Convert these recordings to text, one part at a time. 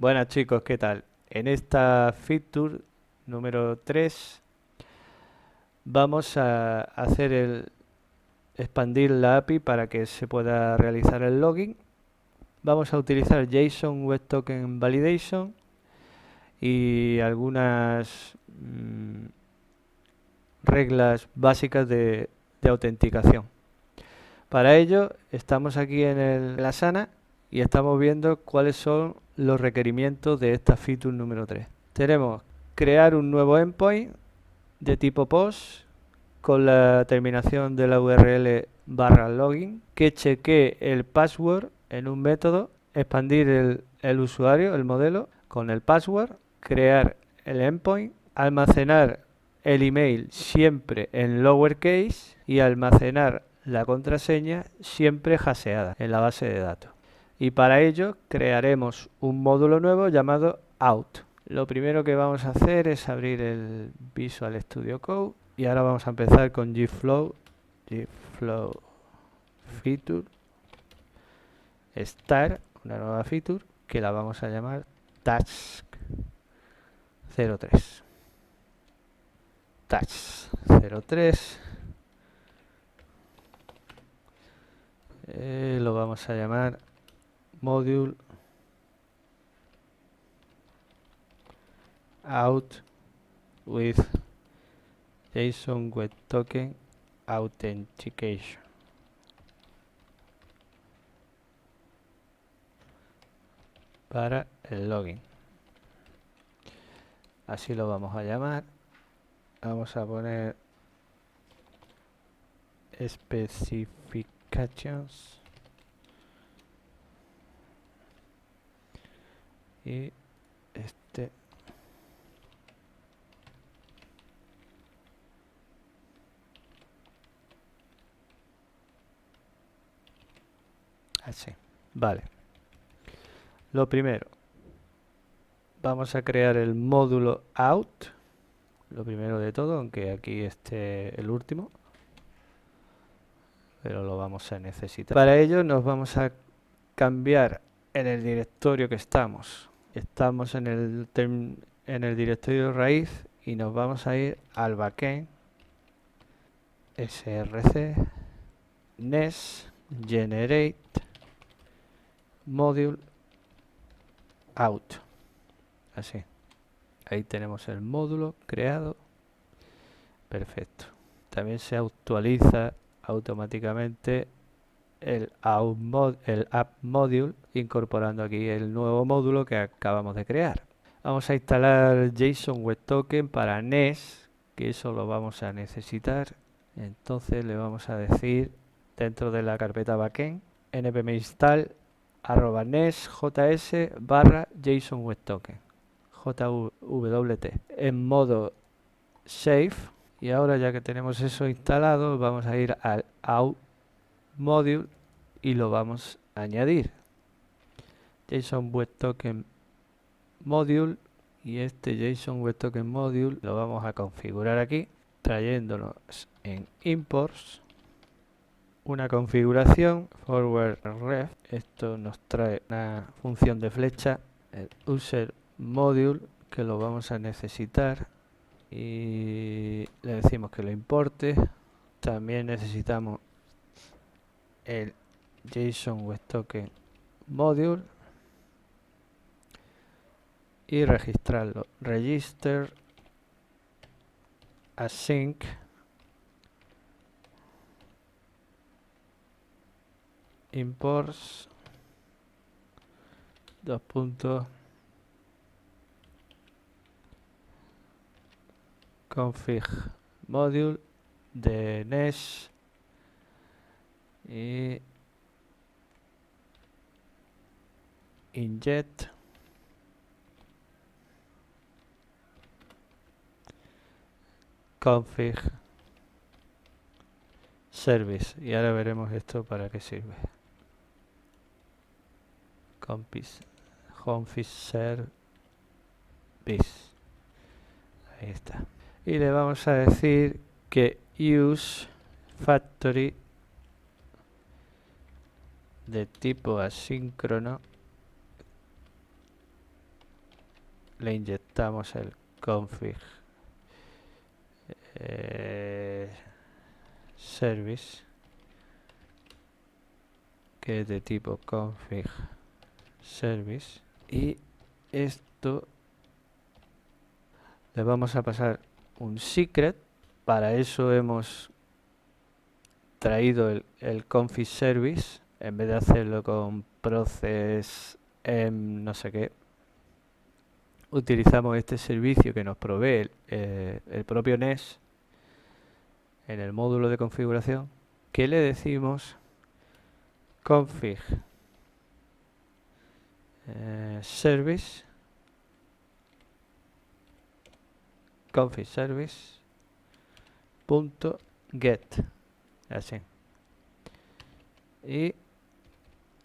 Buenas chicos, ¿qué tal? En esta feature número 3 vamos a hacer expandir la API para que se pueda realizar el login. Vamos a utilizar JSON Web Token Validation y algunas reglas básicas de autenticación. Para ello estamos aquí en la Asana y estamos viendo cuáles son los requerimientos de esta feature número 3. Tenemos crear un nuevo endpoint de tipo POST con la terminación de la URL /login que chequee el password en un método, expandir el usuario, el modelo, con el password, crear el endpoint, almacenar el email siempre en lowercase y almacenar la contraseña siempre hasheada en la base de datos. Y para ello crearemos un módulo nuevo llamado out. Lo primero que vamos a hacer es abrir el Visual Studio Code y ahora vamos a empezar con Gflow feature start, una nueva feature que la vamos a llamar task 03. Task 03 lo vamos a llamar module out with JSON Web Token Authentication. Para el login. Así lo vamos a llamar. Vamos a poner specifications y este así. Vale. Lo primero, vamos a crear el módulo out, lo primero de todo, aunque aquí esté el último, pero lo vamos a necesitar. Para ello nos vamos a cambiar en el directorio que estamos. Estamos en el directorio raíz y nos vamos a ir al backend src nest generate module out. Así. Ahí tenemos el módulo creado. Perfecto. También se actualiza automáticamente el app module incorporando aquí el nuevo módulo que acabamos de crear. Vamos a instalar JSON Web Token para Nest, que eso lo vamos a necesitar. Entonces le vamos a decir dentro de la carpeta backend npm install @nest.js /JSON Web Token JWT en modo save. Y ahora, ya que tenemos eso instalado, vamos a ir al out module y lo vamos a añadir. JSON Web Token module, y este JSON Web Token module lo vamos a configurar aquí trayéndonos en imports una configuración forward ref. Esto nos trae una función de flecha, el user module, que lo vamos a necesitar y le decimos que lo importe. También necesitamos el JSON Web Token module y registrarlo. Register async imports config module de Nest y inject config service. Y ahora veremos esto para qué sirve. Config service. Ahí está. Y le vamos a decir que use factory de tipo asíncrono le inyectamos el config service, que es de tipo config service, y esto le vamos a pasar un secret. Para eso hemos traído el config service, en vez de hacerlo con process no sé qué. Utilizamos este servicio que nos provee el propio NES en el módulo de configuración, que le decimos config service, config service punto get, así, y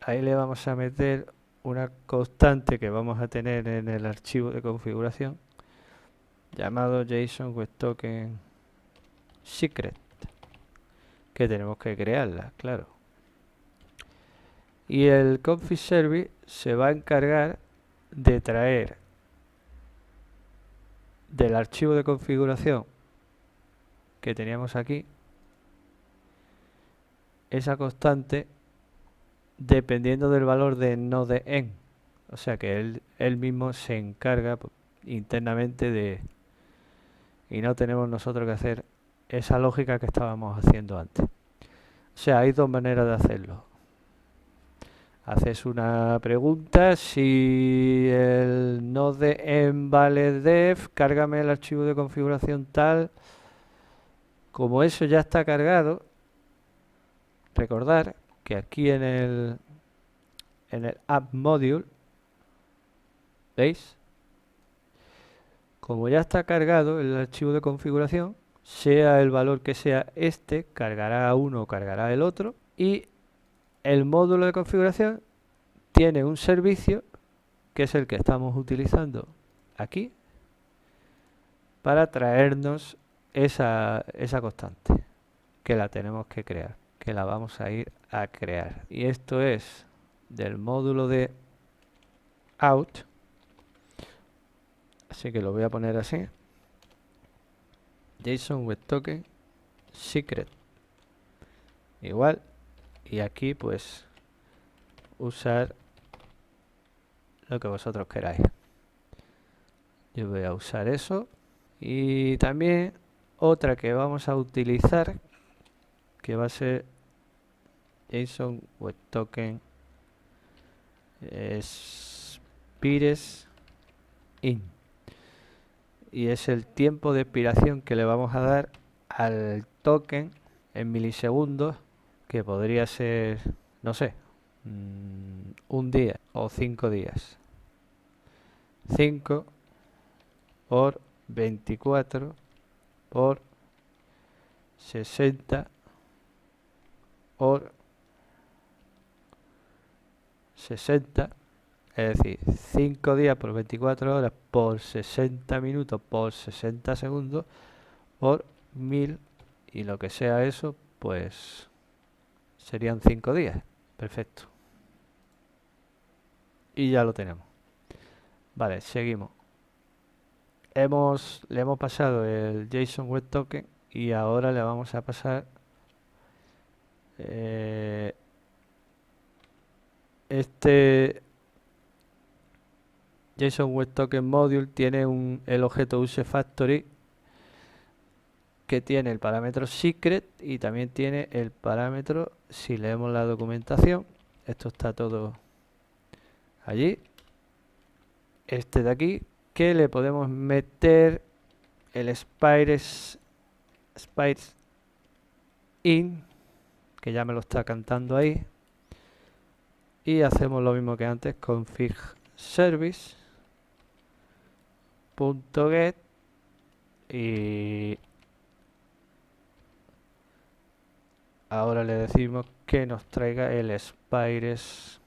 ahí le vamos a meter una constante que vamos a tener en el archivo de configuración llamado JSON Web Token Secret, que tenemos que crearla, claro. Y el config service se va a encargar de traer del archivo de configuración que teníamos aquí esa constante dependiendo del valor de node_en. O sea que él mismo se encarga internamente de... Y no tenemos nosotros que hacer esa lógica que estábamos haciendo antes. O sea, hay dos maneras de hacerlo. Haces una pregunta, si el node_en vale def, cárgame el archivo de configuración tal. Como eso ya está cargado, recordar que aquí en el app module, ¿veis? Como ya está cargado el archivo de configuración, sea el valor que sea este, cargará uno o cargará el otro, y el módulo de configuración tiene un servicio que es el que estamos utilizando aquí para traernos esa constante que la tenemos que crear, que la vamos a ir a crear. Y esto es del módulo de out, así que lo voy a poner así: JSON Web Token Secret igual, y aquí pues usar lo que vosotros queráis. Yo voy a usar eso, y también otra que vamos a utilizar, que va a ser JSON Web Token Spires in, y es el tiempo de expiración que le vamos a dar al token en milisegundos, que podría ser, no sé, un día o 5 días. 5 por 24 por 60 por 60, es decir, 5 días por 24 horas por 60 minutos por 60 segundos por 1000, y lo que sea eso, pues serían 5 días. Perfecto. Y ya lo tenemos. Vale, seguimos. Le hemos pasado el JSON Web Token, y ahora le vamos a pasar este JSON Web Token Module tiene el objeto useFactory, que tiene el parámetro secret y también tiene el parámetro, si leemos la documentación, esto está todo allí, este de aquí, que le podemos meter el spires in, que ya me lo está cantando ahí, y hacemos lo mismo que antes, config service .get, y ahora le decimos que nos traiga el spires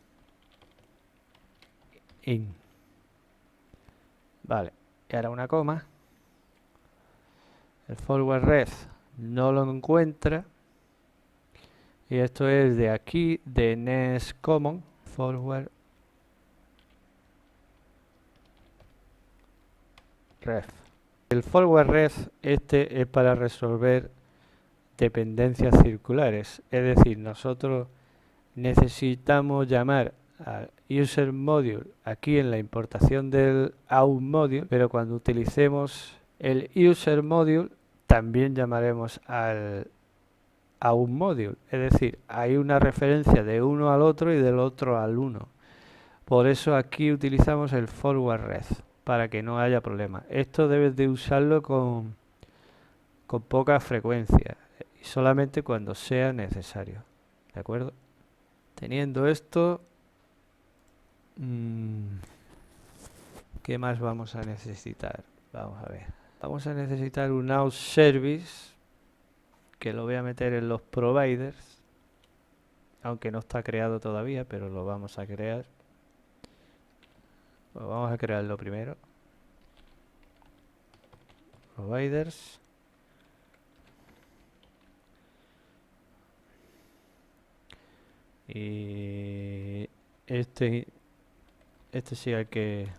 in. Vale, y ahora una coma. El forward red no lo encuentra, y esto es de aquí, de NES Common, forward ref. El forward ref este es para resolver dependencias circulares, es decir, nosotros necesitamos llamar al user module aquí en la importación del out module, pero cuando utilicemos el user module también llamaremos al out module, es decir, hay una referencia de uno al otro y del otro al uno. Por eso aquí utilizamos el forward ref para que no haya problema. Esto debes de usarlo con poca frecuencia y solamente cuando sea necesario, ¿de acuerdo? Teniendo esto, ¿qué más vamos a necesitar? Vamos a ver. Vamos a necesitar un out service, que lo voy a meter en los providers, aunque no está creado todavía, pero lo vamos a crear. Pues vamos a crearlo primero. Providers. Y este sí hay que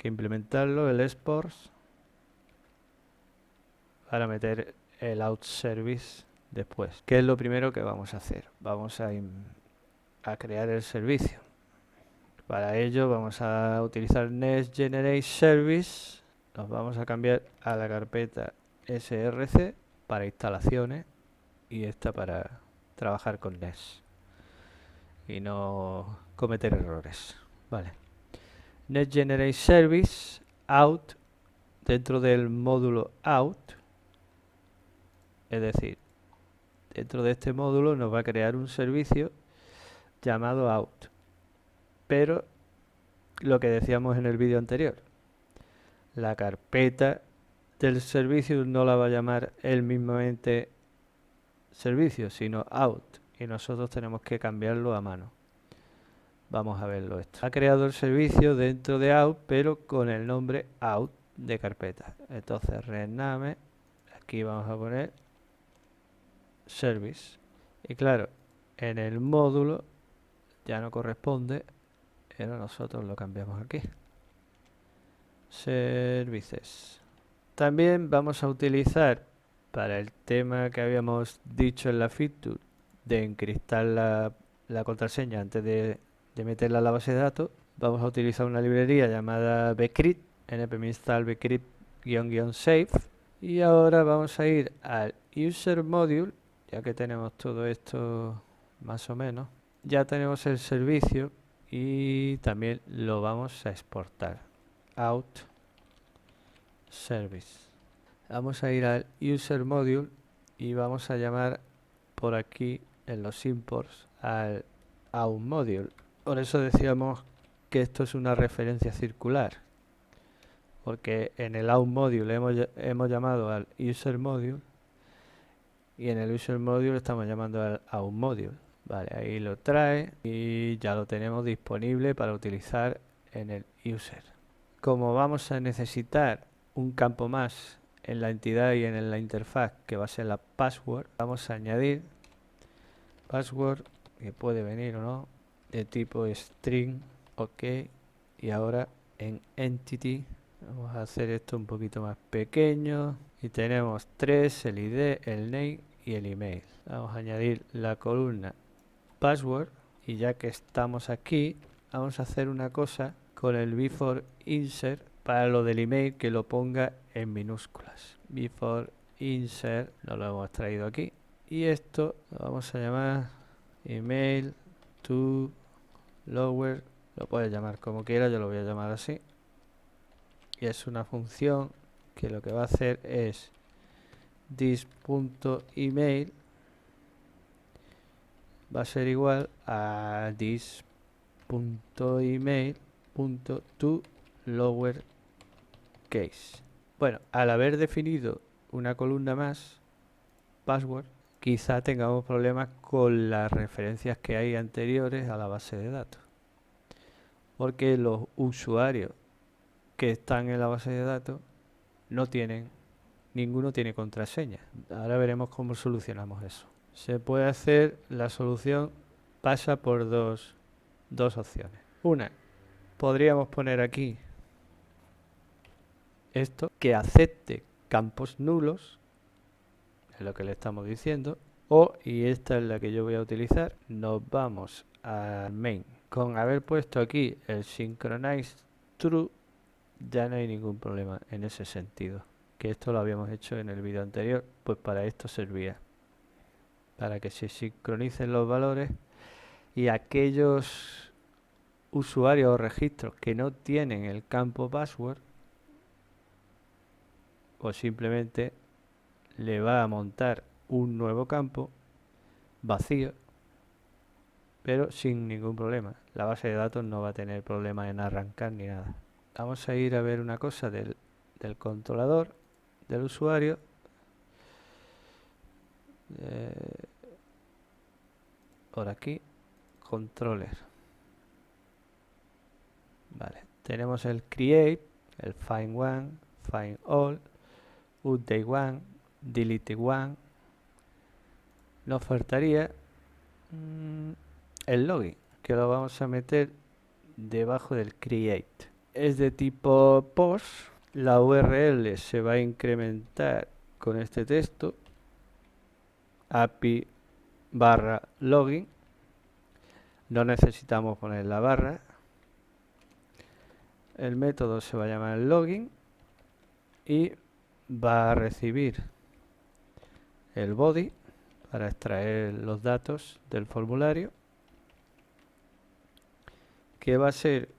implementarlo, el exports, para meter el out service después. ¿Qué es lo primero que vamos a hacer? Vamos a crear el servicio. Para ello vamos a utilizar Next Generate Service. Nos vamos a cambiar a la carpeta src para instalaciones y esta para trabajar con Next y no cometer errores. Vale. Next Generate Service out dentro del módulo out, es decir, dentro de este módulo nos va a crear un servicio llamado out, pero lo que decíamos en el vídeo anterior, la carpeta del servicio no la va a llamar él mismamente servicio, sino out, y nosotros tenemos que cambiarlo a mano. Vamos a verlo esto. Ha creado el servicio dentro de out, pero con el nombre out de carpeta. Entonces rename, aquí vamos a poner service. Y claro, en el módulo ya no corresponde, pero nosotros lo cambiamos aquí. Services. También vamos a utilizar para el tema que habíamos dicho en la feature de encriptar la contraseña antes de meterla a la base de datos, vamos a utilizar una librería llamada bcrypt, npm install bcrypt --safe, y ahora vamos a ir al user module, ya que tenemos todo esto más o menos, ya tenemos el servicio y también lo vamos a exportar. Out service. Vamos a ir al user module y vamos a llamar por aquí en los imports al out module. Por eso decíamos que esto es una referencia circular, porque en el out module hemos llamado al user module y en el user module estamos llamando al out module. Vale, ahí lo trae y ya lo tenemos disponible para utilizar en el user. Como vamos a necesitar un campo más en la entidad y en la interfaz, que va a ser la password, vamos a añadir password, que puede venir o no, de tipo string, ok, y ahora en entity vamos a hacer esto un poquito más pequeño y tenemos 3, el ID, el name y el email. Vamos a añadir la columna password y ya que estamos aquí vamos a hacer una cosa con el before insert para lo del email, que lo ponga en minúsculas. Before insert no lo hemos traído aquí y esto lo vamos a llamar email to lower, lo puedes llamar como quieras, yo lo voy a llamar así, y es una función que lo que va a hacer es this.email va a ser igual a this.email.to lowercase. Bueno, al haber definido una columna más, password, quizá tengamos problemas con las referencias que hay anteriores a la base de datos, porque los usuarios que están en la base de datos ninguno tiene contraseña. Ahora veremos cómo solucionamos eso. Se puede hacer, la solución pasa por dos opciones. Una, podríamos poner aquí esto, que acepte campos nulos, es lo que le estamos diciendo, y esta es la que yo voy a utilizar, nos vamos al main. Con haber puesto aquí el synchronize true, ya no hay ningún problema en ese sentido, que esto lo habíamos hecho en el vídeo anterior, pues para esto servía, para que se sincronicen los valores y aquellos usuarios o registros que no tienen el campo password, o simplemente le va a montar un nuevo campo vacío, pero sin ningún problema. La base de datos no va a tener problema en arrancar ni nada. Vamos a ir a ver una cosa del controlador del usuario. Por aquí, controller. Vale, tenemos el create, el find one, find all, update one, delete one. Nos faltaría el login, que lo vamos a meter debajo del create. Es de tipo post, la URL se va a incrementar con este texto, API barra login. No necesitamos poner la barra. El método se va a llamar login y va a recibir el body para extraer los datos del formulario, que va a ser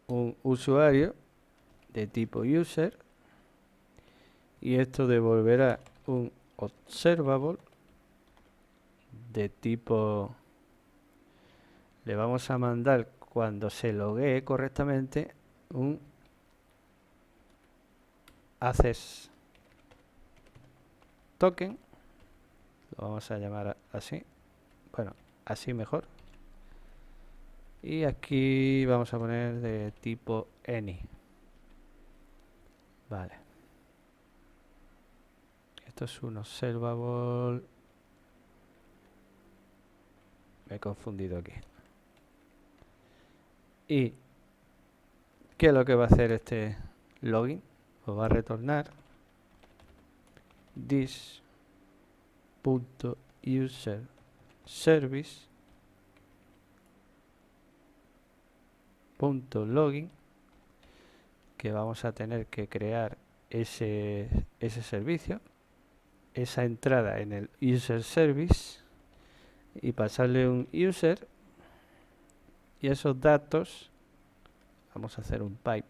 un usuario de tipo user, y esto devolverá un observable de tipo, le vamos a mandar cuando se loguee correctamente un access token, lo vamos a llamar así, bueno, así mejor, y aquí vamos a poner de tipo any. Vale, esto es un observable, me he confundido aquí. ¿Y qué es lo que va a hacer este login? Pues va a retornar this.user_service.login, que vamos a tener que crear ese servicio, esa entrada en el user service, y pasarle un user, y esos datos vamos a hacer un pipe,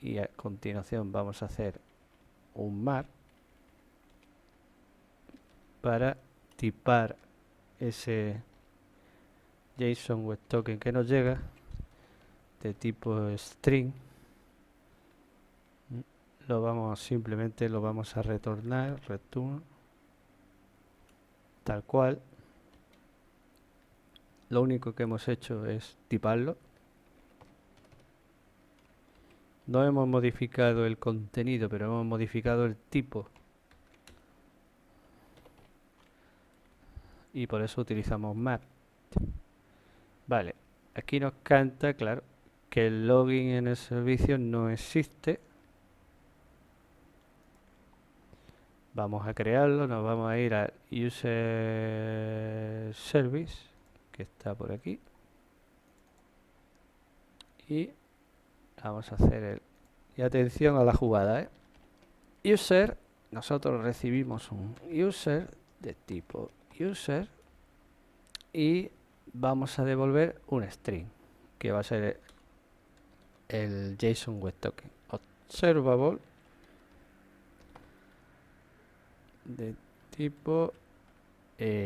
y a continuación vamos a hacer un map para tipar ese JSON Web Token que nos llega de tipo string. Simplemente lo vamos a retornar, return, tal cual. Lo único que hemos hecho es tiparlo. No hemos modificado el contenido, pero hemos modificado el tipo. Y por eso utilizamos map. Vale, aquí nos canta, claro, que el login en el servicio no existe. Vamos a crearlo, nos vamos a ir a user service, que está por aquí, y vamos a hacer el, y atención a la jugada, user, nosotros recibimos un user de tipo user y vamos a devolver un string, que va a ser el JSON Web Token observable de tipo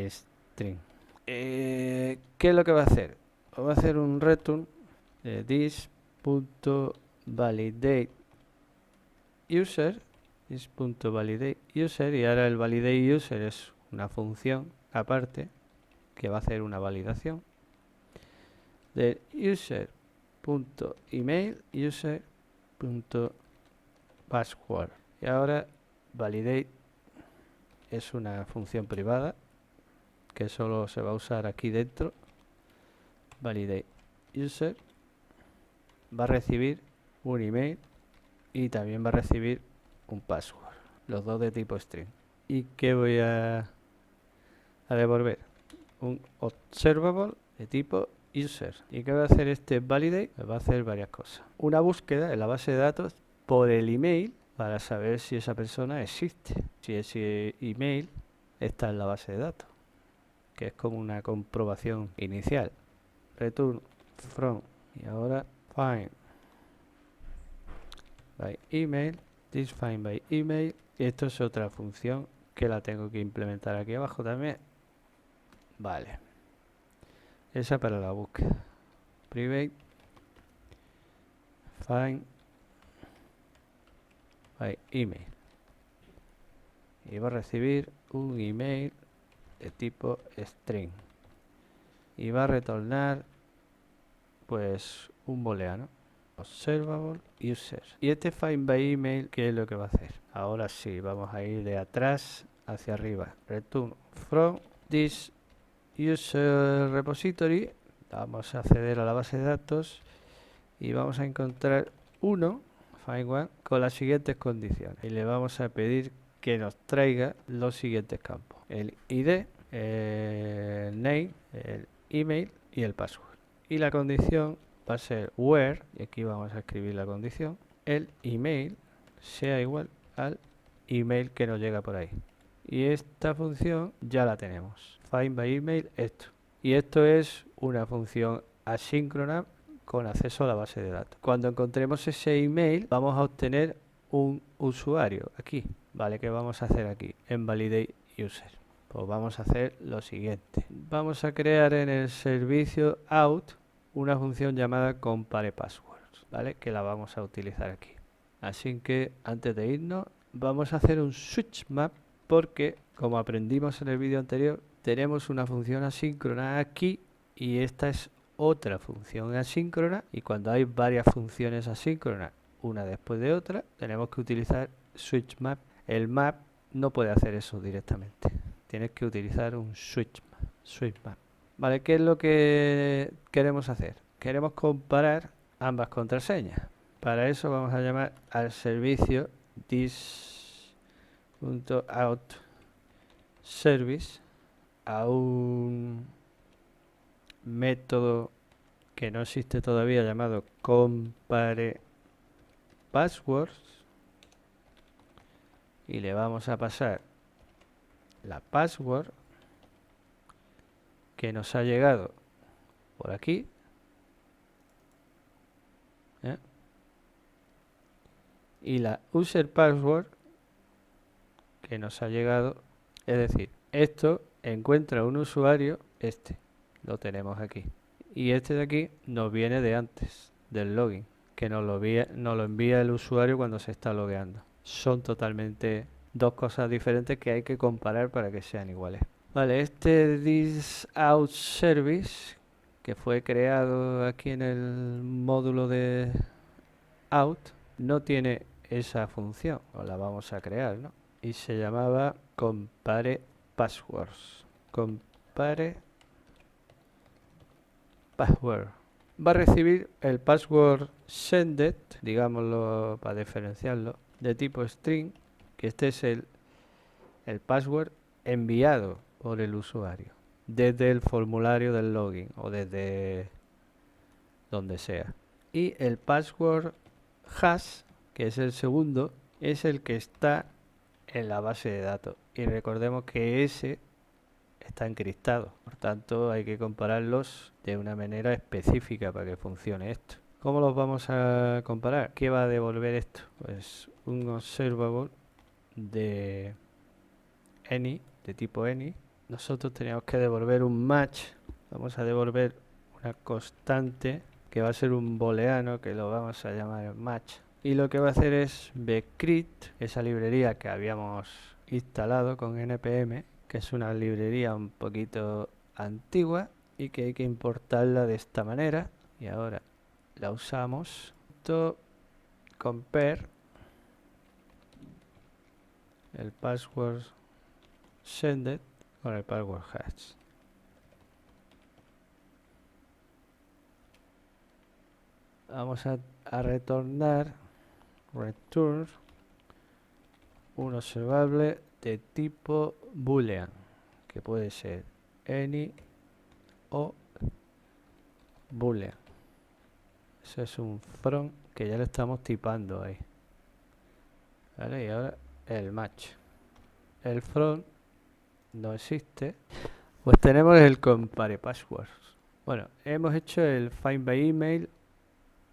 string. ¿Qué es lo que va a hacer? Va a hacer un return de this.validate user, y ahora el validate user es una función aparte que va a hacer una validación de user.email, user.password. Y ahora validate es una función privada que solo se va a usar aquí dentro. Validate user va a recibir un email y también va a recibir un password, los dos de tipo string. ¿Y qué voy a devolver? Un observable de tipo user. ¿Y qué va a hacer este validate? Pues va a hacer varias cosas. Una búsqueda en la base de datos por el email para saber si esa persona existe, si ese email está en la base de datos, que es como una comprobación inicial. Return from, y ahora find by email, this find by email. Esto es otra función que la tengo que implementar aquí abajo también. Vale, esa para la búsqueda. Private find by email, y va a recibir un email de tipo string y va a retornar pues un booleano, observable user. Y este find by email, ¿qué es lo que va a hacer? Ahora sí, vamos a ir de atrás hacia arriba. Return from this user repository. Vamos a acceder a la base de datos y vamos a encontrar uno, find one, con las siguientes condiciones. Y le vamos a pedir que nos traiga los siguientes campos: el ID, el name, el email y el password. Y la condición va a ser where, y aquí vamos a escribir la condición, el email sea igual al email que nos llega por ahí. Y esta función ya la tenemos. Find by email, esto. Y esto es una función asíncrona con acceso a la base de datos. Cuando encontremos ese email, vamos a obtener un usuario aquí. ¿Vale? ¿Qué vamos a hacer aquí? En validate user. Pues vamos a hacer lo siguiente. Vamos a crear en el servicio out una función llamada compare passwords, ¿vale? Que la vamos a utilizar aquí. Así que antes de irnos, vamos a hacer un switch map porque, como aprendimos en el vídeo anterior, tenemos una función asíncrona aquí y esta es otra función asíncrona, y cuando hay varias funciones asíncronas una después de otra, tenemos que utilizar switch map. El map no puede hacer eso directamente. Tienes que utilizar un switch map. Vale, ¿qué es lo que queremos hacer? Queremos comparar ambas contraseñas. Para eso vamos a llamar al servicio this.outService a un método que no existe todavía llamado compare passwords, y le vamos a pasar la password que nos ha llegado por aquí, ¿eh? Y la user password que nos ha llegado, es decir, esto encuentra un usuario, lo tenemos aquí, y este de aquí nos viene de antes del login, que nos lo envía el usuario cuando se está logueando. Son totalmente dos cosas diferentes que hay que comparar para que sean iguales. Vale, este this.outService, que fue creado aquí en el módulo de out, no tiene esa función, o la vamos a crear, ¿no? Y se llamaba compare passwords. Compare password. Va a recibir el password sended, digámoslo para diferenciarlo, de tipo string, que este es el password enviado por el usuario desde el formulario del login o desde donde sea. Y el password hash, que es el segundo, es el que está en la base de datos. Y recordemos que ese está encriptado. Por tanto, hay que compararlos de una manera específica para que funcione esto. ¿Cómo los vamos a comparar? ¿Qué va a devolver esto? Pues un observable de any, de tipo any. Nosotros teníamos que devolver un match. Vamos a devolver una constante que va a ser un booleano, que lo vamos a llamar match. Y lo que va a hacer es bcrypt, esa librería que habíamos instalado con npm, que es una librería un poquito antigua y que hay que importarla de esta manera. Y ahora la usamos. Compare el password sended con el password hash. Vamos a retornar return un observable de tipo boolean, que puede ser any o boolean. Eso es un from que ya le estamos tipando ahí. ¿Vale? Y ahora el match. El from no existe. Pues tenemos el compare passwords. Bueno, hemos hecho el find by email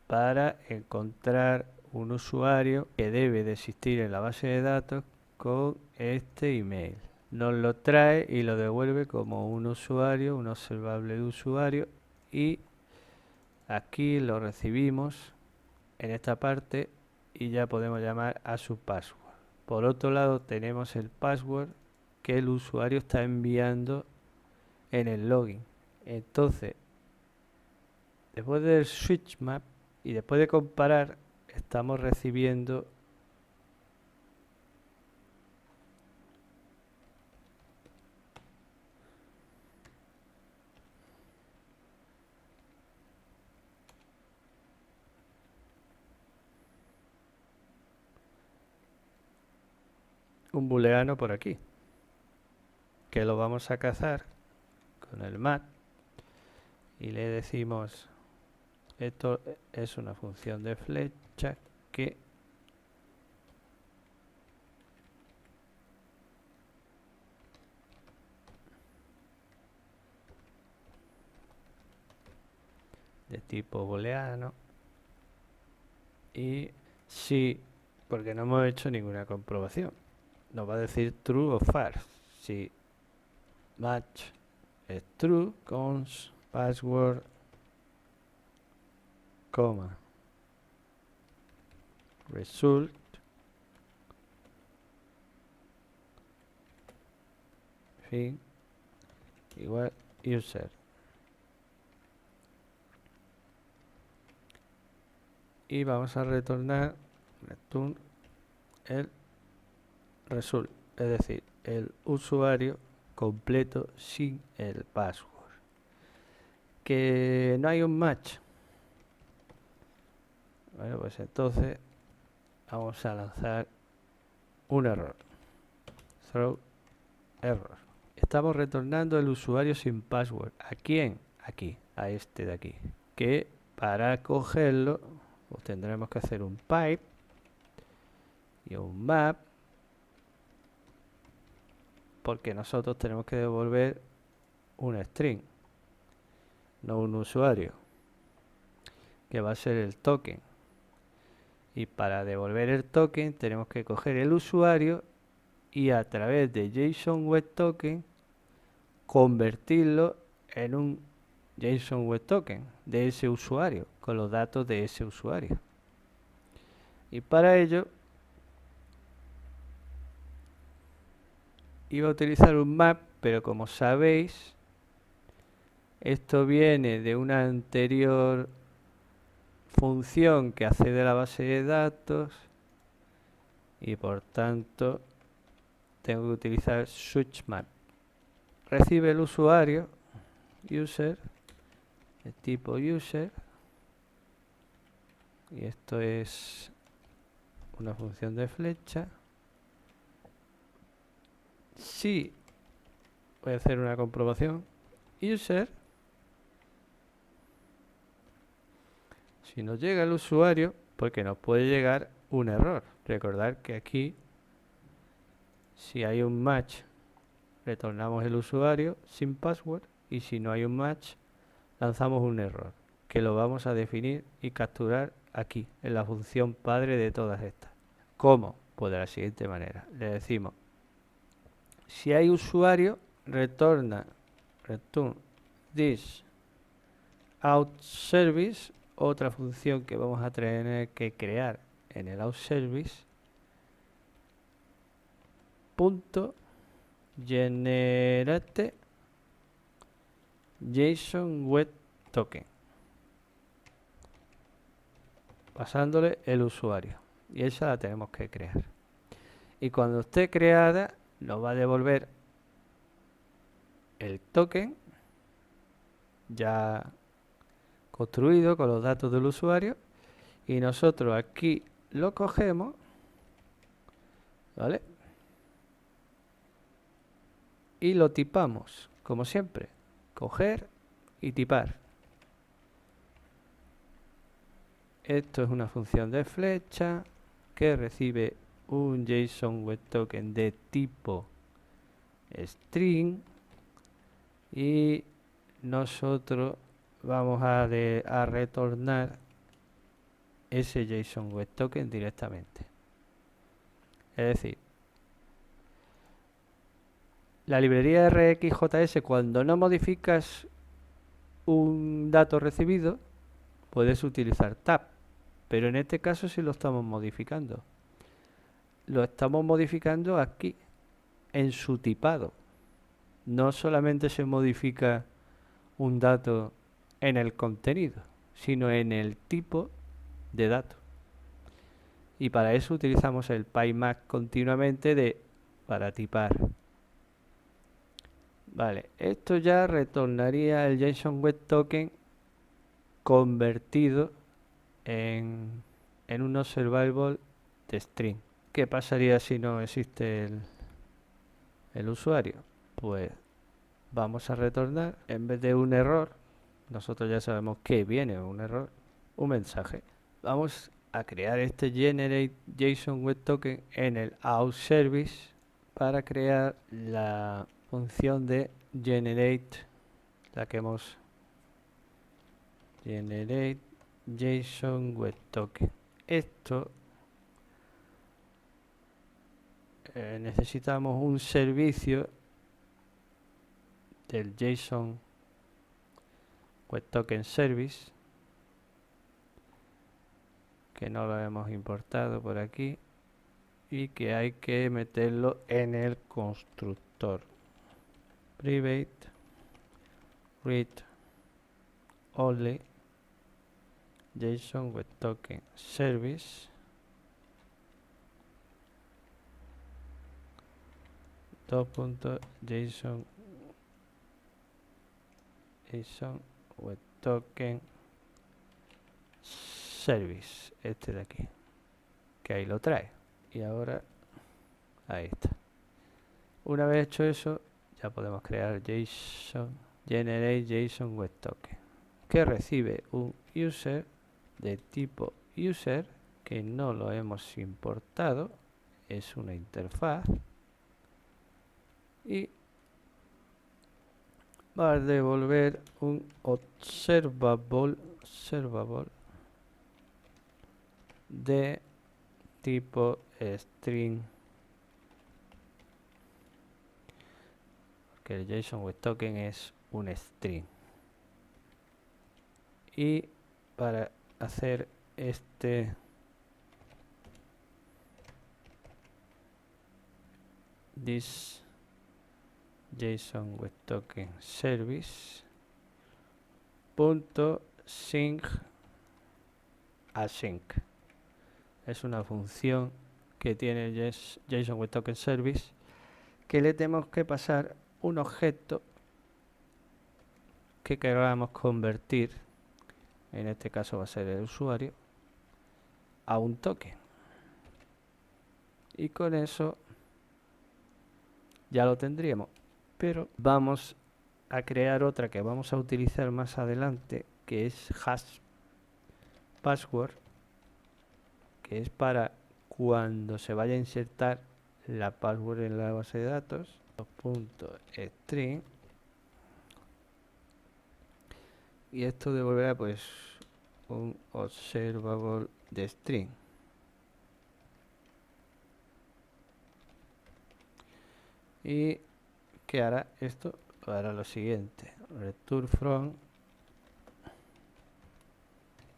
para encontrar un usuario que debe de existir en la base de datos con este email. Nos lo trae y lo devuelve como un usuario, un observable de usuario, y aquí lo recibimos en esta parte y ya podemos llamar a su password. Por otro lado tenemos el password que el usuario está enviando en el login. Entonces, después del switch map y después de comparar, estamos recibiendo un booleano por aquí, que lo vamos a cazar con el mat y le decimos, esto es una función de flecha que de tipo booleano, y si, porque no hemos hecho ninguna comprobación, nos va a decir true o false. Si match es true, cons password, coma, result fin igual user, y vamos a retornar return el result, es decir, el usuario completo sin el password. Que no hay un match. Bueno, pues entonces vamos a lanzar un error. Throw error. Estamos retornando el usuario sin password. ¿A quién? Aquí, a este de aquí. Que para cogerlo, pues tendremos que hacer un pipe y un map, porque nosotros tenemos que devolver un string, no un usuario, que va a ser el token. Y para devolver el token tenemos que coger el usuario y a través de JSON Web Token convertirlo en un JSON Web Token de ese usuario, con los datos de ese usuario. Y para ello iba a utilizar un map, pero como sabéis, esto viene de una anterior función que accede a la base de datos y por tanto tengo que utilizar switch map. Recibe el usuario user de tipo user, y esto es una función de flecha. Si voy a hacer una comprobación, user, si nos llega el usuario, porque nos puede llegar un error. Recordad que aquí, si hay un match, retornamos el usuario sin password, y si no hay un match, lanzamos un error, que lo vamos a definir y capturar aquí, en la función padre de todas estas. ¿Cómo? Pues de la siguiente manera. Le decimos, si hay usuario, return this out service, otra función que vamos a tener que crear en el out service, punto generate JSON Web Token, pasándole el usuario, y esa la tenemos que crear. Y cuando esté creada nos va a devolver el token ya construido con los datos del usuario, y nosotros aquí lo cogemos, ¿vale? Y lo tipamos, como siempre, coger y tipar. Esto es una función de flecha que recibe un JSON Web Token de tipo string y nosotros vamos a retornar ese JSON Web Token directamente. Es decir, la librería RxJS, cuando no modificas un dato recibido, puedes utilizar tab, pero en este caso sí lo estamos modificando. Lo estamos modificando aquí, en su tipado. No solamente se modifica un dato en el contenido, sino en el tipo de dato. Y para eso utilizamos el PyMac continuamente para tipar. Vale, esto ya retornaría el JSON Web Token convertido en un observable de string. ¿Qué pasaría si no existe el usuario? Pues vamos a retornar, en vez de un error, nosotros ya sabemos que viene un error, un mensaje. Vamos a crear este generate JSON Web Token en el out service para crear la función de generate, la que hemos generate JSON Web Token. Esto necesitamos un servicio del JSON Web Token Service, que no lo hemos importado por aquí y que hay que meterlo en el constructor private read only JSON Web Token Service .json Web Token Service, este de aquí, que ahí lo trae. Y ahora ahí está. Una vez hecho eso, ya podemos crear JSON generate JSON Web Token, que recibe un user de tipo user, que no lo hemos importado, es una interfaz, y va a devolver un observable de tipo string, que el JSON Web Token es un string. Y para hacer this JSON Web Token Service .sync async, es una función que tiene JSON Web Token Service, que le tenemos que pasar un objeto que queramos convertir, en este caso va a ser el usuario, a un token. Y con eso ya lo tendríamos, pero vamos a crear otra que vamos a utilizar más adelante, que es hash password, que es para cuando se vaya a insertar la password en la base de datos. .string, y esto devolverá pues un observable de string. Y que hará esto, hará lo siguiente: return from,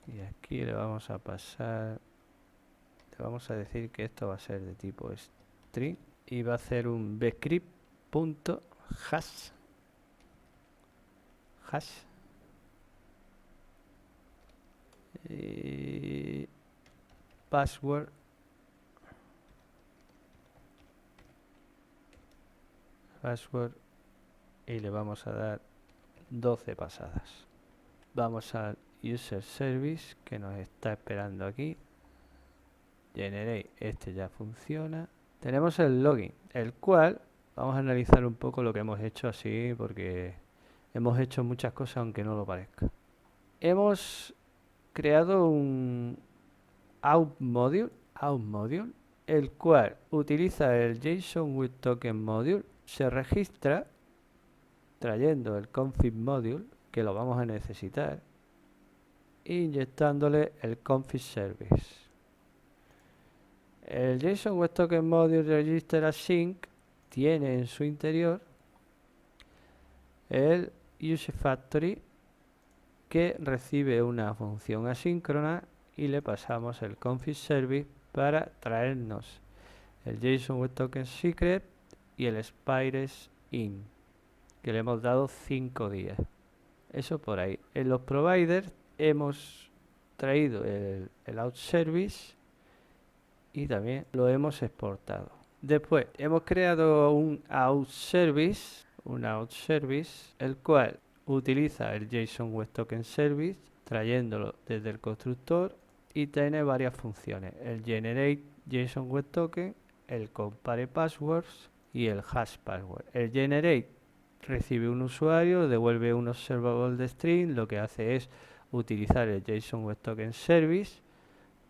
y aquí le vamos a pasar, le vamos a decir que esto va a ser de tipo string, y va a hacer un bscript.hash y password y le vamos a dar 12 pasadas. Vamos al user service que nos está esperando aquí, generate, este ya funciona. Tenemos el login, el cual vamos a analizar un poco lo que hemos hecho así, porque hemos hecho muchas cosas aunque no lo parezca. Hemos creado un out module, el cual utiliza el JSON with token module, se registra trayendo el config module, que lo vamos a necesitar, e inyectándole el config service. El JSON with token module register async tiene en su interior el UseFactory, que recibe una función asíncrona y le pasamos el config service para traernos el JSON with token secret y el spires in, que le hemos dado 5 días. Eso por ahí. En los providers hemos traído el out service y también lo hemos exportado. Después hemos creado un out service, el cual utiliza el JSON with token service trayéndolo desde el constructor y tiene varias funciones: el generate JSON with token, el compare passwords y el hash password. El generate recibe un usuario, devuelve un observable de string, lo que hace es utilizar el JSON with token service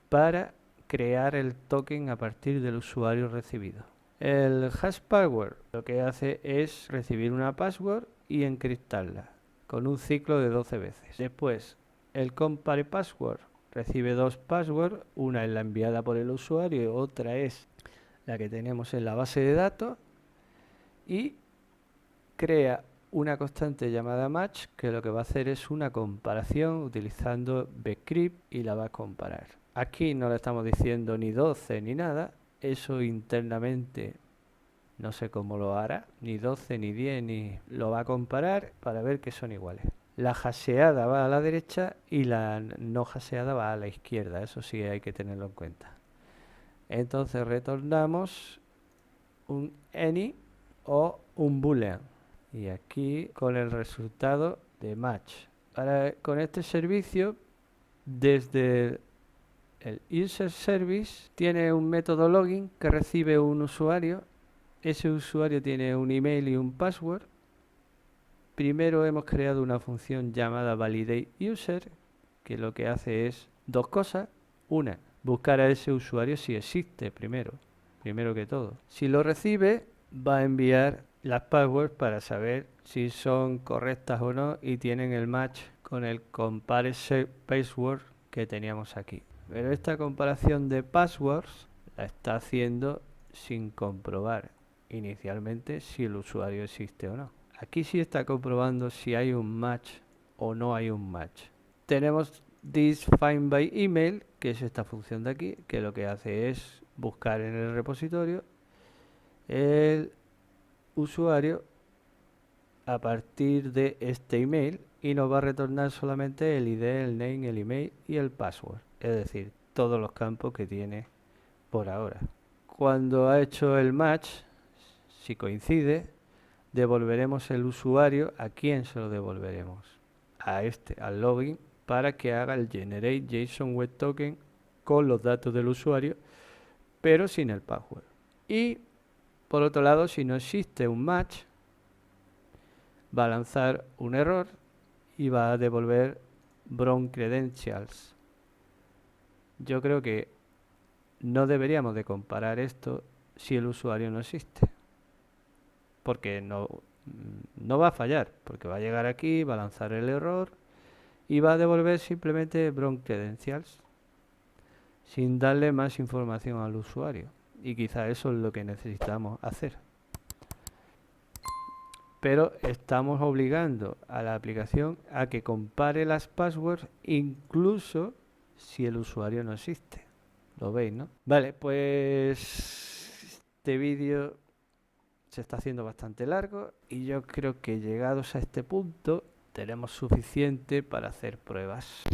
para crear el token a partir del usuario recibido. El hash password lo que hace es recibir una password y encriptarla con un ciclo de 12 veces. Después, el compare password recibe dos passwords, una es la enviada por el usuario y otra es la que tenemos en la base de datos, y crea una constante llamada match, que lo que va a hacer es una comparación utilizando bcrypt y la va a comparar. Aquí no le estamos diciendo ni 12 ni nada, eso internamente no sé cómo lo hará, ni 12 ni 10 ni lo va a comparar para ver que son iguales. La hasheada va a la derecha y la no hasheada va a la izquierda, eso sí hay que tenerlo en cuenta. Entonces retornamos un any o un boolean y aquí con el resultado de match. Con este servicio, desde el user service tiene un método login que recibe un usuario. Ese usuario tiene un email y un password. Primero hemos creado una función llamada validateUser, que lo que hace es dos cosas. Una, buscar a ese usuario si existe primero que todo. Si lo recibe, va a enviar las passwords para saber si son correctas o no y tienen el match con el compare password que teníamos aquí. Pero esta comparación de passwords la está haciendo sin comprobar inicialmente si el usuario existe o no. Aquí sí está comprobando si hay un match o no hay un match. Tenemos this find by email, que es esta función de aquí, que lo que hace es buscar en el repositorio el usuario a partir de este email y nos va a retornar solamente el ID, el name, el email y el password, es decir, todos los campos que tiene por ahora. Cuando ha hecho el match, si coincide, devolveremos el usuario. ¿A quién se lo devolveremos? A este, al login, para que haga el generate JSON with token con los datos del usuario, pero sin el password. Y por otro lado, si no existe un match, va a lanzar un error y va a devolver wrong credentials. Yo creo que no deberíamos de comparar esto si el usuario no existe, porque no va a fallar, porque va a llegar aquí, va a lanzar el error y va a devolver simplemente wrong credentials sin darle más información al usuario, y quizá eso es lo que necesitamos hacer. Pero estamos obligando a la aplicación a que compare las passwords incluso si el usuario no existe. ¿Lo veis, no? Vale, pues este vídeo se está haciendo bastante largo y yo creo que llegados a este punto tenemos suficiente para hacer pruebas.